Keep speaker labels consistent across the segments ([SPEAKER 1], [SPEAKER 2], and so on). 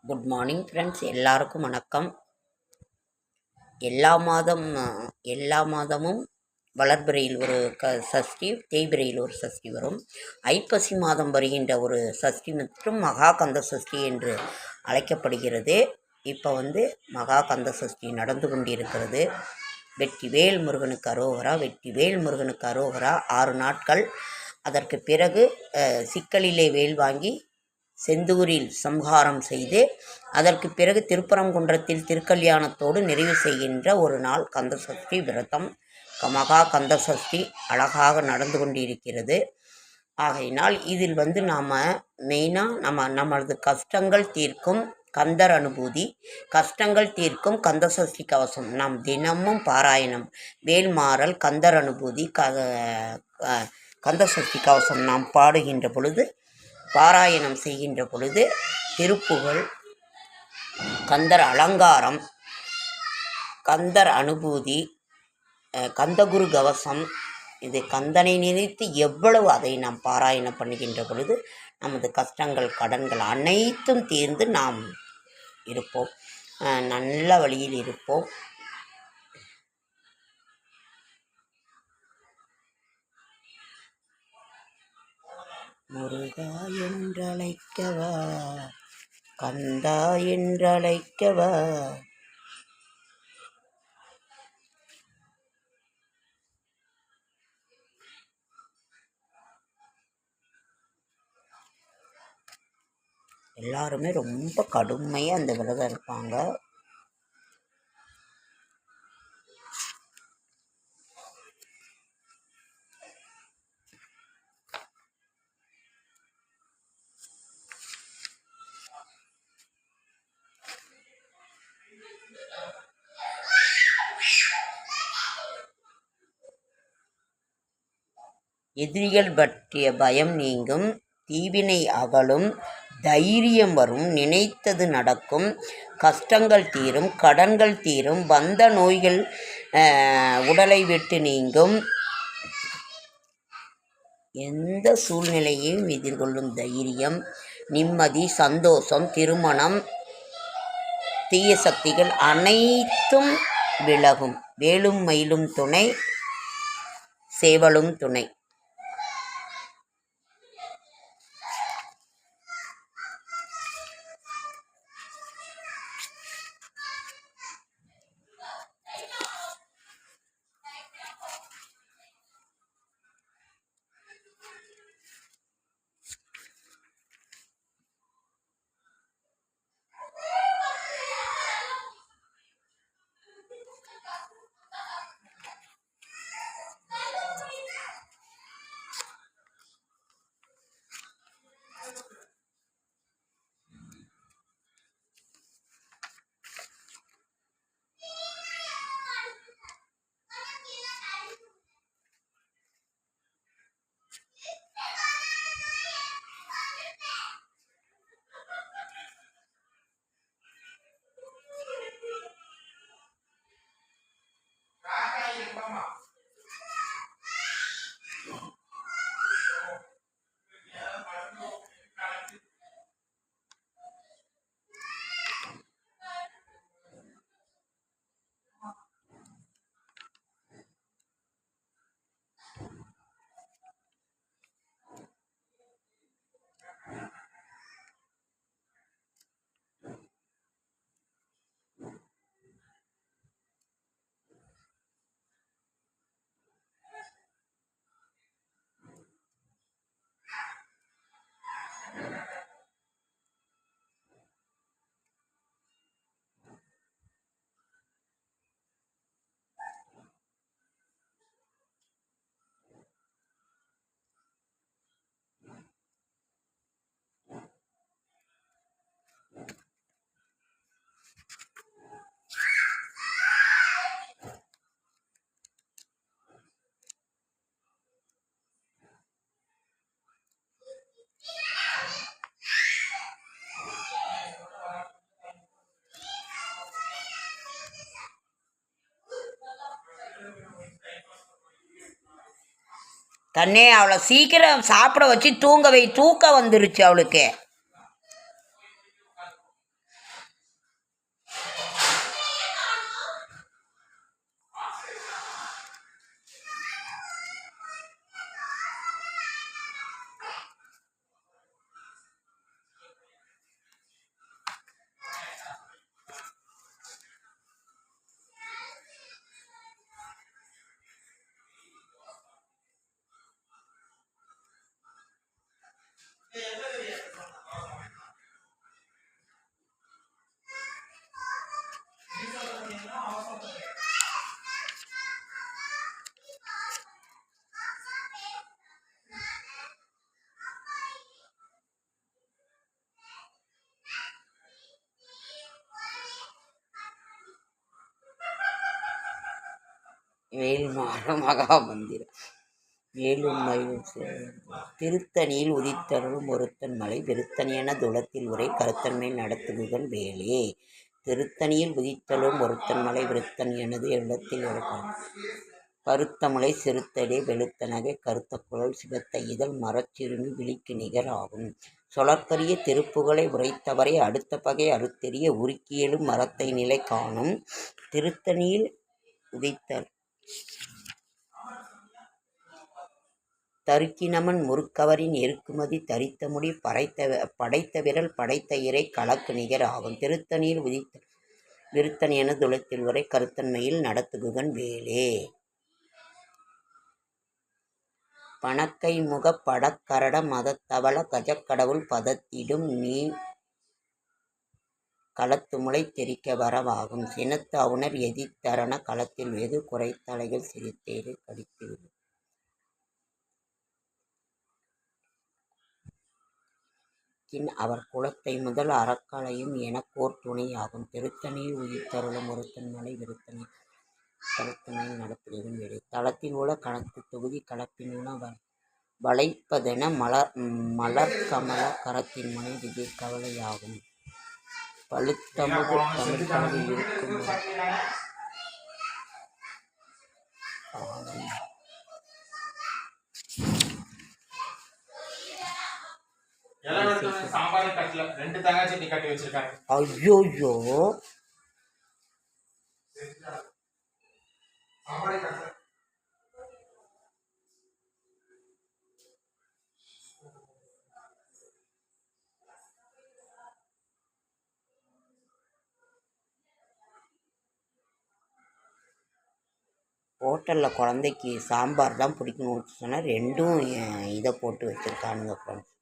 [SPEAKER 1] Good morning friends, எல்லாருக்கும் வணக்கம். எல்லா மாதமும் வளர்பிறையில் ஒரு சஷ்டி, தேய்பிறையில் ஒரு சஷ்டி வரும். ஐப்பசி மாதம் வருகின்ற ஒரு சஷ்டி மற்றும் மகா கந்த சஷ்டி என்று அழைக்கப்படுகிறது. இப்போ மகா கந்த சஷ்டி நடந்து கொண்டிருக்கிறது. வெற்றிவேல் முருகனுக்கு அரோகரா, வெற்றிவேல் முருகனுக்கு அரோகரா. 6 நாட்கள். அதற்கு பிறகு சிக்கலிலே வேல் வாங்கி செந்தூரில் சம்ஹாரம் செய்து அதற்கு பிறகு திருப்பரங்குன்றத்தில் திருக்கல்யாணத்தோடு நிறைவு செய்கின்ற ஒரு நாள் கந்தசஷ்டி விரதம். மகா கந்தசஷ்டி அழகாக நடந்து கொண்டிருக்கிறது. ஆகையினால் இதில் நாம் மெயினாக நமது கஷ்டங்கள் தீர்க்கும் கந்தர் அனுபூதி, கஷ்டங்கள் தீர்க்கும் கந்தசஷ்டி கவசம் நாம் தினமும் பாராயணம், வேல்மாறல், கந்தர் அனுபூதி, கந்தசஷ்டி கவசம் நாம் பாடுகின்ற பொழுது, பாராயணம் செய்கின்ற பொழுது திருப்புகழ், கந்தர் அலங்காரம், கந்தர் அனுபூதி, கந்தகுரு கவசம், இது கந்தனை நினைத்து எவ்வளவு அதை நாம் பாராயணம் பண்ணுகின்ற பொழுது நமது கஷ்டங்கள், கடன்கள் அனைத்தும் தீர்ந்து நாம் இருப்போம், நல்ல வழியில் இருப்போம். முருகா என்றழைக்கவா, கந்தா என்றழைக்கவா. எல்லாருமே ரொம்ப கடுமையாக அந்த விரதம் இருப்பாங்க. எதிரிகள் பற்றிய பயம் நீங்கும், தீவினை அகலும், தைரியம் வரும், நினைத்தது நடக்கும், கஷ்டங்கள் தீரும், கடன்கள் தீரும், வந்த நோய்கள் உடலை விட்டு நீங்கும், எந்த சூழ்நிலையையும் எதிர்கொள்ளும் தைரியம், நிம்மதி, சந்தோஷம், திருமணம், தீய சக்திகள் அனைத்தும் விலகும். வேலும் மயிலும் துணை, சேவலும் துணை. தன்னே அவளை சீக்கிரம் சாப்பிட வச்சு தூங்க வை, தூக்கம் வந்துருச்சு அவளுக்கு. வேல்மாற மகாமந்திரம் வேலும் மயிலும் திருத்தணியில் உதித்தருளும் ஒருத்தன் மலை விருத்தனியன துளத்தில் உரை கருத்தன் மேல் நடத்துகுகன் வேலே. திருத்தணியில் உதித்தருளும் ஒருத்தன் மலை விருத்தன் எனது உள்ளத்தில் இருக்கும் கருத்தமுலை சிறுத்தடே வெளுத்த நகை கருத்த குழல் சிவத்த இதழ் மரச்சிறுமி விழிக்கு நிகர் ஆகும். சொலற்கரிய திருப்புகளை உரைத்தவரை அடுத்த பகை அறுத்தெறிய உருக்கியலும் மரத்தை நிலை காணும். திருத்தணியில் உதித்தல் தருக்கினமன் முறுக்கவரின் எருக்குமதி தரித்த முடி படைத்த விரல் படைத்த இறை கலக்கு நிகர் ஆகும். திருத்தணியில் உதித்த விருத்தன் என துளத்தில் உரை கருத்தன்மையில் நடத்துகுகன் வேலே. பணக்கை முக படக்கரட மதத்தவள கஜக்கடவுள் பதத்திடும் நீ களத்துமுளை தெரிக்க வரவாகும். சினத்து அவுணர் எதித்தரண களத்தில் வெகு குறைத்தலைகள் சிரித்தேறு கடித்துவிடும். அவர் குலத்தை முதல் அறக்கலையும் எனக்கோர் துணையாகும். திருத்தணியில் உயிர்த்தருளும் ஒருத்தன் மலை விருத்தனை கருத்தனையில் நடத்துவதும் வேறு. தளத்தில் உள்ள கணக்கு தொகுதி கலப்பினுன வளைப்பதென மலர்கமல கரத்தின் முனை விஜய் கவலையாகும். பழுத்தமுது தமிழ்கல்வி இருக்கும் ஐயோ ஹோட்டலில் குழந்தைக்கு சாம்பார் தான் பிடிக்கணும்னு சொன்னால் ரெண்டும் இதை போட்டு வச்சுருக்கானுங்க ஃப்ரெண்ட்ஸ்.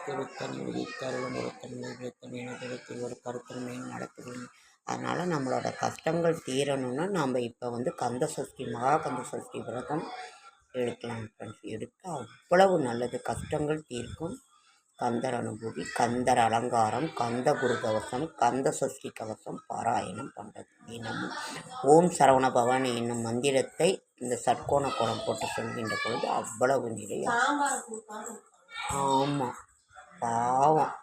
[SPEAKER 1] திருத்தணி உதித்தருளும் ஒருத்தன்மை விருத்தன் இனத்தில் ஒரு கருத்தன்மையும் நடத்துகிறோம். அதனால் நம்மளோட கஷ்டங்கள் தீரணும்னா நம்ம இப்போ கந்த சஷ்டி மகா கந்த சஷ்டி விரதம் எடுக்கலாம் ஃப்ரெண்ட்ஸ். எடுக்க அவ்வளவு நல்லது, கஷ்டங்கள் தீர்க்கும். கந்தர் அனுபூதி, கந்தர் அலங்காரம், கந்த குரு கவசம், கந்த சஷ்டி கவசம் பாராயணம் பண்ணுறது தினமும் ஓம் சரவண பவன் என்னும் மந்திரத்தை இந்த சட்கோண கோலம் போட்டு சொல்கின்ற பொழுது அவ்வளவு நிறைய. ஆமாம், பாவம்.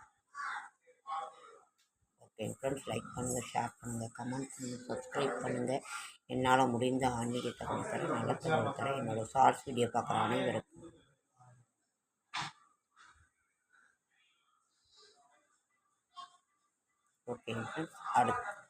[SPEAKER 1] ஓகே ஃப்ரெண்ட்ஸ், லைக் பண்ணுங்கள், ஷேர் பண்ணுங்கள், கமெண்ட் பண்ணுங்கள், சப்ஸ்கிரைப் பண்ணுங்கள். என்னால் முடிந்த ஆன்மீக தகவல் தர, நல்ல தகவல் தர என்னோடய ஷார்ட்ஸ் வீடியோ பார்க்குற அனைவருக்கும் ஓகே ஃப்ரெண்ட்ஸ். அடுத்து